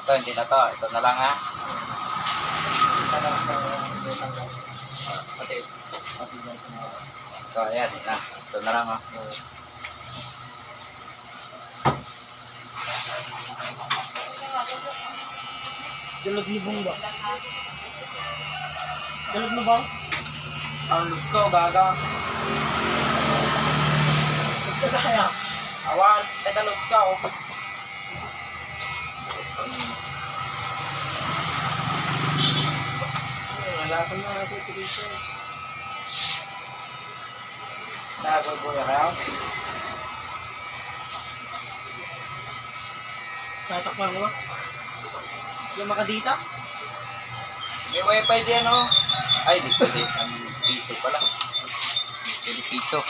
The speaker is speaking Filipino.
Ito, hindi na to. Ito na lang ha. Pati. Ito, ayan. Na. Ito na lang ha. Dalog ni Bong ba? Dalog na ba? Ang loob ko, gaga. Kaya. Awan, tagalog ka oh. Nalasan na natin ito dito. Nagagawin ka yun? Tatakpan mo ba? Yung makadita? May wifi dyan oh. Ay, di pwede. Ang piso pala. Pwede piso.